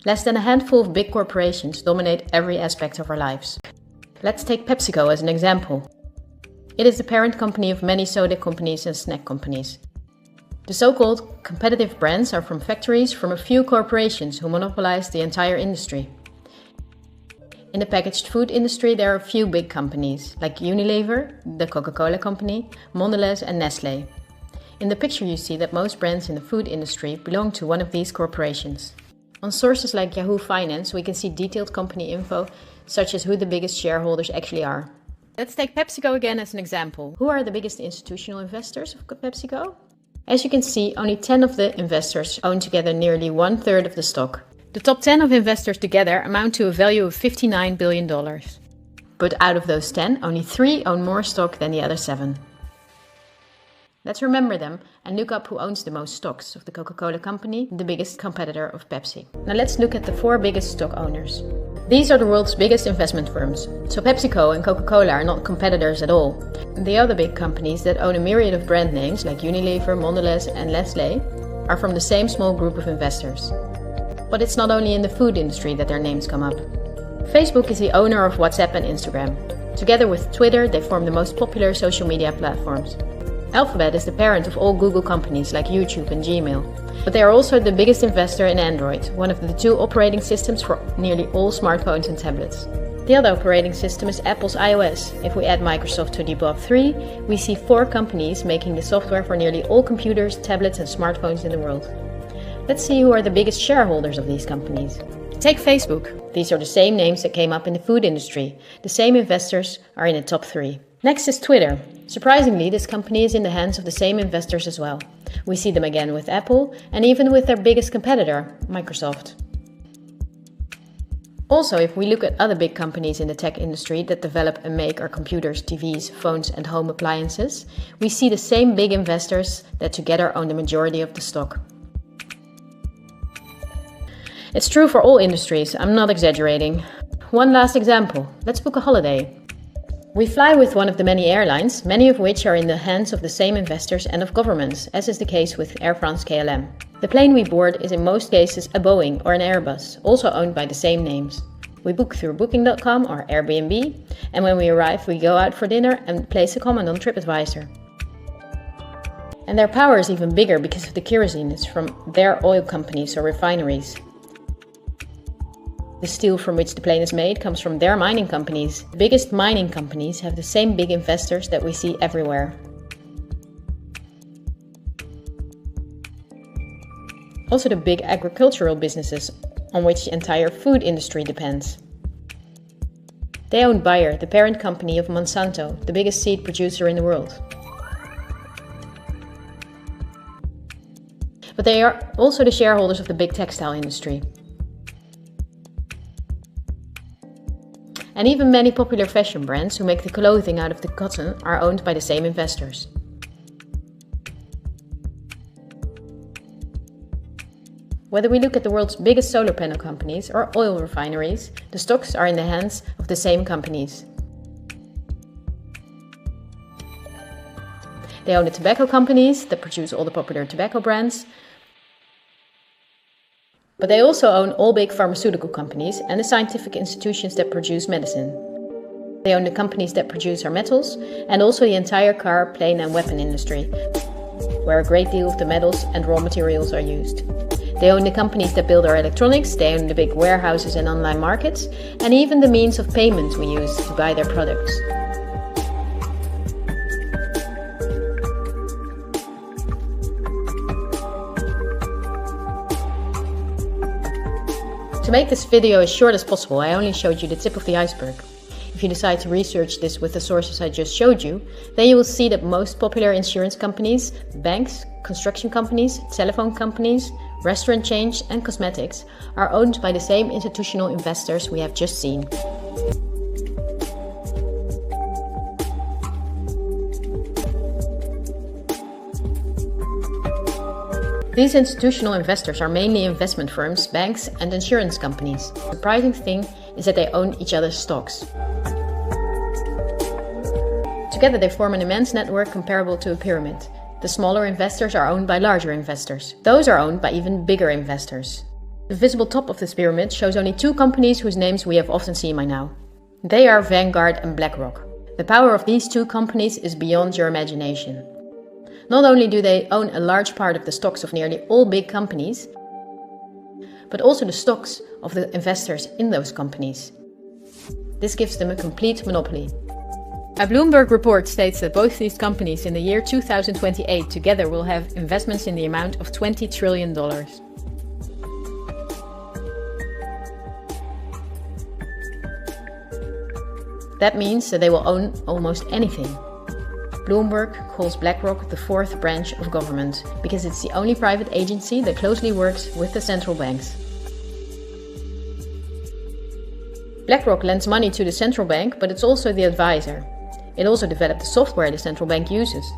Less than a handful of big corporations dominate every aspect of our lives. Let's take PepsiCo as an example. It is the parent company of many soda companies and snack companies. The so-called competitive brands are from factories from a few corporations who monopolize the entire industry. In the packaged food industry, there are a few big companies, like Unilever, the Coca-Cola company, Mondelez and Nestlé. In the picture you see that most brands in the food industry belong to one of these corporations. On sources like Yahoo Finance, we can see detailed company info, such as who the biggest shareholders actually are. Let's take PepsiCo again as an example. Who are the biggest institutional investors of PepsiCo? As you can see, only 10 of the investors own together nearly 1/3 of the stock. The top 10 of investors together amount to a value of $59 billion. But out of those 10, only 3 own more stock than the other 7. Let's remember them and look up who owns the most stocks of the Coca-Cola company, the biggest competitor of Pepsi. Now let's look at the 4 biggest stock owners. These are the world's biggest investment firms, so PepsiCo and Coca-Cola are not competitors at all. The other big companies that own a myriad of brand names like Unilever, Mondelez and Nestlé are from the same small group of investors. But it's not only in the food industry that their names come up. Facebook is the owner of WhatsApp and Instagram. Together with Twitter, they form the most popular social media platforms. Alphabet is the parent of all Google companies like YouTube and Gmail. But they are also the biggest investor in Android, one of the 2 operating systems for nearly all smartphones and tablets. The other operating system is Apple's iOS. If we add Microsoft to the above 3, we see 4 companies making the software for nearly all computers, tablets and smartphones in the world. Let's see who are the biggest shareholders of these companies. Take Facebook. These are the same names that came up in the food industry. The same investors are in the top 3. Next is Twitter. Surprisingly, this company is in the hands of the same investors as well. We see them again with Apple and even with their biggest competitor, Microsoft. Also, if we look at other big companies in the tech industry that develop and make our computers, TVs, phones and home appliances, we see the same big investors that together own the majority of the stock. It's true for all industries, I'm not exaggerating. One last example, let's book a holiday. We fly with one of the many airlines, many of which are in the hands of the same investors and of governments, as is the case with Air France-KLM. The plane we board is in most cases a Boeing or an Airbus, also owned by the same names. We book through Booking.com or Airbnb, and when we arrive we go out for dinner and place a comment on TripAdvisor. And their power is even bigger because of the kerosene is from their oil companies or refineries. The steel from which the plane is made comes from their mining companies. The biggest mining companies have the same big investors that we see everywhere. Also the big agricultural businesses on which the entire food industry depends. They own Bayer, the parent company of Monsanto, the biggest seed producer in the world. But they are also the shareholders of the big textile industry. And even many popular fashion brands who make the clothing out of the cotton are owned by the same investors. Whether we look at the world's biggest solar panel companies or oil refineries, the stocks are in the hands of the same companies. They own the tobacco companies that produce all the popular tobacco brands, but they also own all big pharmaceutical companies and the scientific institutions that produce medicine. They own the companies that produce our metals and also the entire car, plane and weapon industry, where a great deal of the metals and raw materials are used. They own the companies that build our electronics, they own the big warehouses and online markets, and even the means of payment we use to buy their products. To make this video as short as possible, I only showed you the tip of the iceberg. If you decide to research this with the sources I just showed you, then you will see that most popular insurance companies, banks, construction companies, telephone companies, restaurant chains and cosmetics are owned by the same institutional investors we have just seen. These institutional investors are mainly investment firms, banks and insurance companies. The surprising thing is that they own each other's stocks. Together they form an immense network comparable to a pyramid. The smaller investors are owned by larger investors. Those are owned by even bigger investors. The visible top of this pyramid shows only two companies whose names we have often seen by now. They are Vanguard and BlackRock. The power of these two companies is beyond your imagination. Not only do they own a large part of the stocks of nearly all big companies, but also the stocks of the investors in those companies. This gives them a complete monopoly. A Bloomberg report states that both these companies in the year 2028 together will have investments in the amount of $20 trillion. That means that they will own almost anything. Bloomberg calls BlackRock the fourth branch of government because it's the only private agency that closely works with the central banks. BlackRock lends money to the central bank, but it's also the advisor. It also developed the software the central bank uses.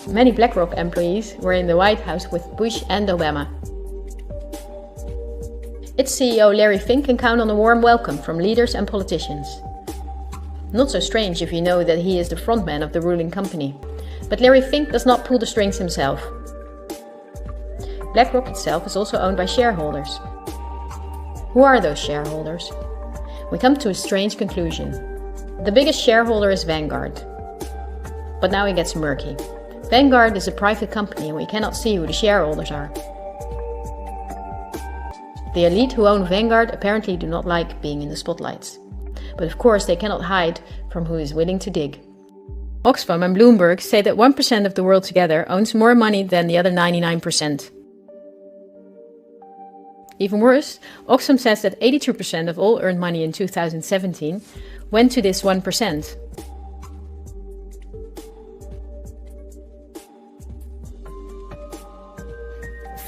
Many BlackRock employees were in the White House with Bush and Obama. Its CEO Larry Fink can count on a warm welcome from leaders and politicians. Not so strange if you know that he is the frontman of the ruling company. But Larry Fink does not pull the strings himself. BlackRock itself is also owned by shareholders. Who are those shareholders? We come to a strange conclusion. The biggest shareholder is Vanguard. But now it gets murky. Vanguard is a private company and we cannot see who the shareholders are. The elite who own Vanguard apparently do not like being in the spotlights. But of course they cannot hide from who is willing to dig. Oxfam and Bloomberg say that 1% of the world together owns more money than the other 99%. Even worse, Oxfam says that 82% of all earned money in 2017 went to this 1%.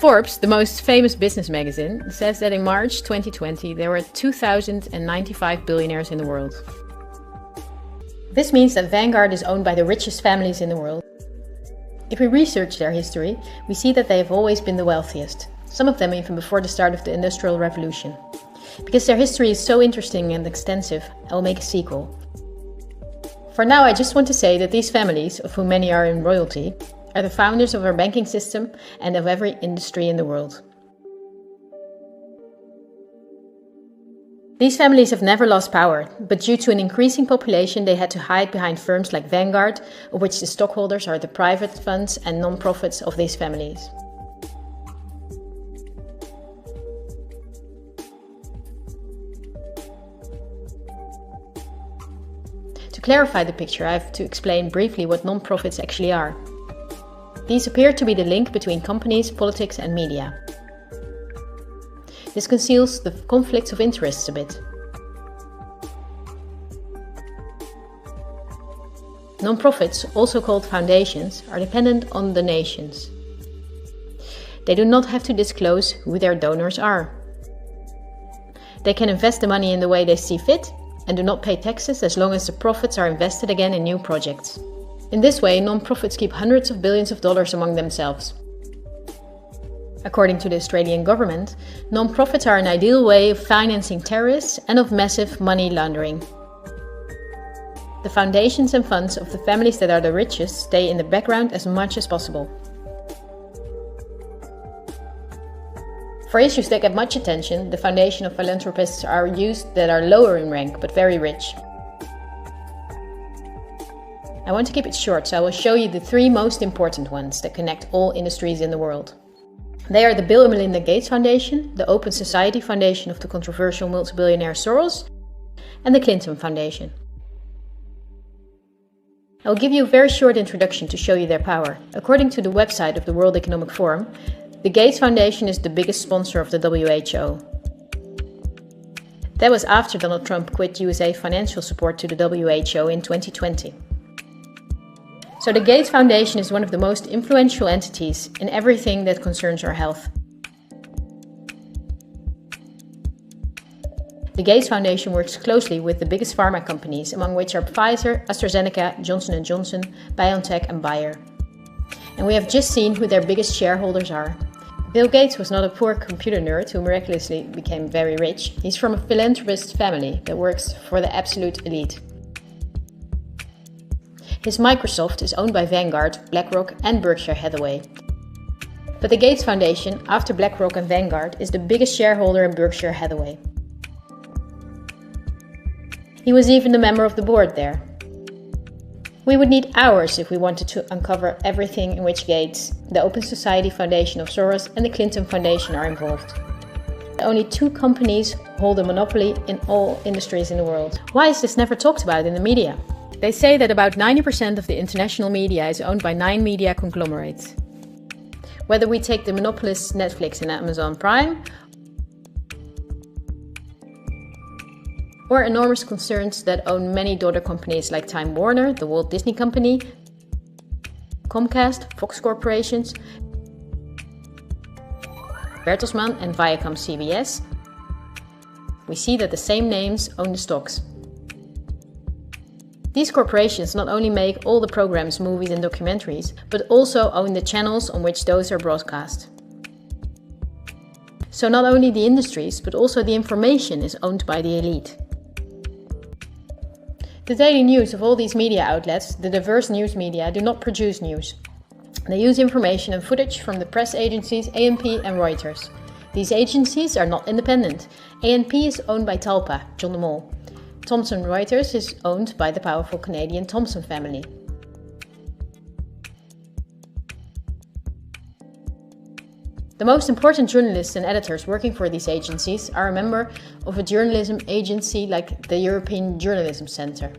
Forbes, the most famous business magazine, says that in March 2020 there were 2,095 billionaires in the world. This means that Vanguard is owned by the richest families in the world. If we research their history, we see that they have always been the wealthiest. Some of them even before the start of the Industrial Revolution. Because their history is so interesting and extensive, I will make a sequel. For now, I just want to say that these families, of whom many are in royalty, are the founders of our banking system and of every industry in the world. These families have never lost power, but due to an increasing population they had to hide behind firms like Vanguard, of which the stockholders are the private funds and non-profits of these families. To clarify the picture, I have to explain briefly what non-profits actually are. These appear to be the link between companies, politics and media. This conceals the conflicts of interests a bit. Non-profits, also called foundations, are dependent on donations. They do not have to disclose who their donors are. They can invest the money in the way they see fit and do not pay taxes as long as the profits are invested again in new projects. In this way, non-profits keep hundreds of billions of dollars among themselves. According to the Australian government, non-profits are an ideal way of financing terrorists and of massive money laundering. The foundations and funds of the families that are the richest stay in the background as much as possible. For issues that get much attention, the foundation of philanthropists are used that are lower in rank but very rich. I want to keep it short, so I will show you the three most important ones that connect all industries in the world. They are the Bill and Melinda Gates Foundation, the Open Society Foundation of the controversial multi-billionaire Soros, and the Clinton Foundation. I will give you a very short introduction to show you their power. According to the website of the World Economic Forum, the Gates Foundation is the biggest sponsor of the WHO. That was after Donald Trump quit USA financial support to the WHO in 2020. So the Gates Foundation is one of the most influential entities in everything that concerns our health. The Gates Foundation works closely with the biggest pharma companies, among which are Pfizer, AstraZeneca, Johnson & Johnson, BioNTech and Bayer. And we have just seen who their biggest shareholders are. Bill Gates was not a poor computer nerd who miraculously became very rich. He's from a philanthropist family that works for the absolute elite. His Microsoft is owned by Vanguard, BlackRock and Berkshire Hathaway. But the Gates Foundation, after BlackRock and Vanguard, is the biggest shareholder in Berkshire Hathaway. He was even the member of the board there. We would need hours if we wanted to uncover everything in which Gates, the Open Society Foundation of Soros and the Clinton Foundation are involved. Only 2 companies hold a monopoly in all industries in the world. Why is this never talked about in the media? They say that about 90% of the international media is owned by 9 media conglomerates. Whether we take the monopolists Netflix and Amazon Prime, or enormous concerns that own many daughter companies like Time Warner, the Walt Disney Company, Comcast, Fox Corporations, Bertelsmann and Viacom CBS, we see that the same names own the stocks. These corporations not only make all the programs, movies and documentaries, but also own the channels on which those are broadcast. So not only the industries, but also the information is owned by the elite. The daily news of all these media outlets, the diverse news media, do not produce news. They use information and footage from the press agencies ANP and Reuters. These agencies are not independent. ANP is owned by Talpa, John de Mol. Thomson Reuters is owned by the powerful Canadian Thomson family. The most important journalists and editors working for these agencies are a member of a journalism agency like the European Journalism Centre.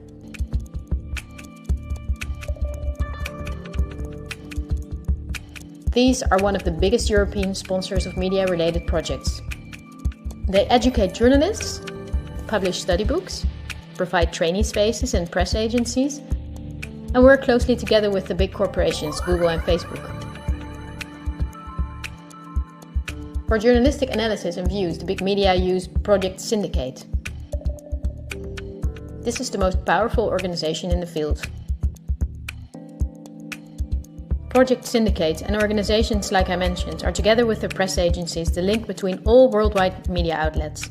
These are one of the biggest European sponsors of media-related projects. They educate journalists, publish study books, provide training spaces and press agencies, and work closely together with the big corporations Google and Facebook. For journalistic analysis and views, the big media use Project Syndicate. This is the most powerful organization in the field. Project Syndicate and organizations like I mentioned are together with the press agencies the link between all worldwide media outlets.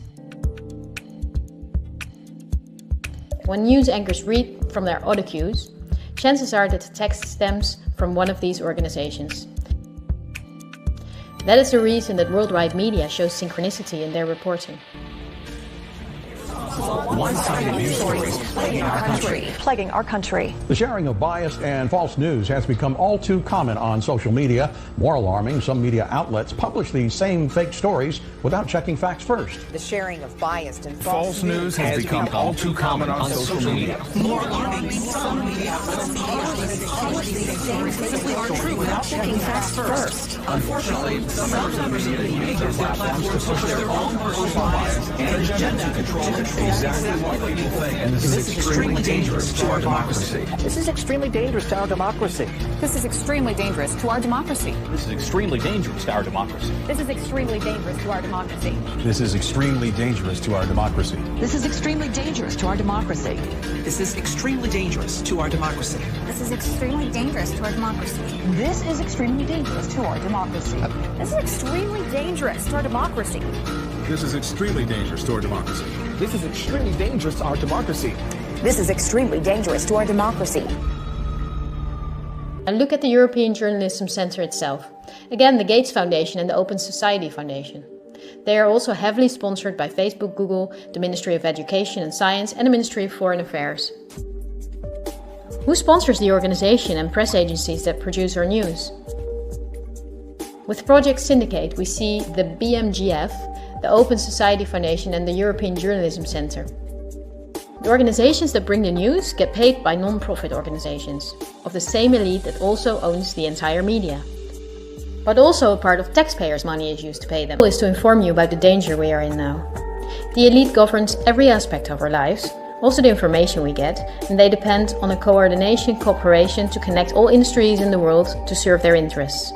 When news anchors read from their audio cues, chances are that the text stems from one of these organizations. That is the reason that worldwide media shows synchronicity in their reporting. One-sided news stories plaguing our country. The sharing of biased and false news has become all too common on social media. More alarming, some media outlets publish these same fake stories without checking facts first. The sharing of biased and false news has become all too common on social media. More alarming, some media outlets publish these stories simply aren't true without checking facts first. Unfortunately, some members of the media use their platforms to push their own personal bias and agenda to control exactly what people think. And this is extremely dangerous to our democracy. This is extremely dangerous to our democracy. This is extremely dangerous to our democracy. This is extremely dangerous to our democracy. This is extremely dangerous to our democracy. This is extremely dangerous to our democracy. This is extremely dangerous to our democracy. This is extremely dangerous to our democracy. This is extremely dangerous to our democracy. This is extremely dangerous to our democracy. This is extremely dangerous to our democracy. This is extremely dangerous to our democracy. This is extremely dangerous to our democracy. This is extremely dangerous to our democracy. And look at the European Journalism Centre itself. Again, the Gates Foundation and the Open Society Foundation. They are also heavily sponsored by Facebook, Google, the Ministry of Education and Science and the Ministry of Foreign Affairs. Who sponsors the organization and press agencies that produce our news? With Project Syndicate, we see the BMGF, the Open Society Foundation and the European Journalism Centre. The organizations that bring the news get paid by non-profit organizations, of the same elite that also owns the entire media. But also a part of taxpayers' money is used to pay them. The goal is to inform you about the danger we are in now. The elite governs every aspect of our lives, also the information we get, and they depend on a coordination cooperation to connect all industries in the world to serve their interests.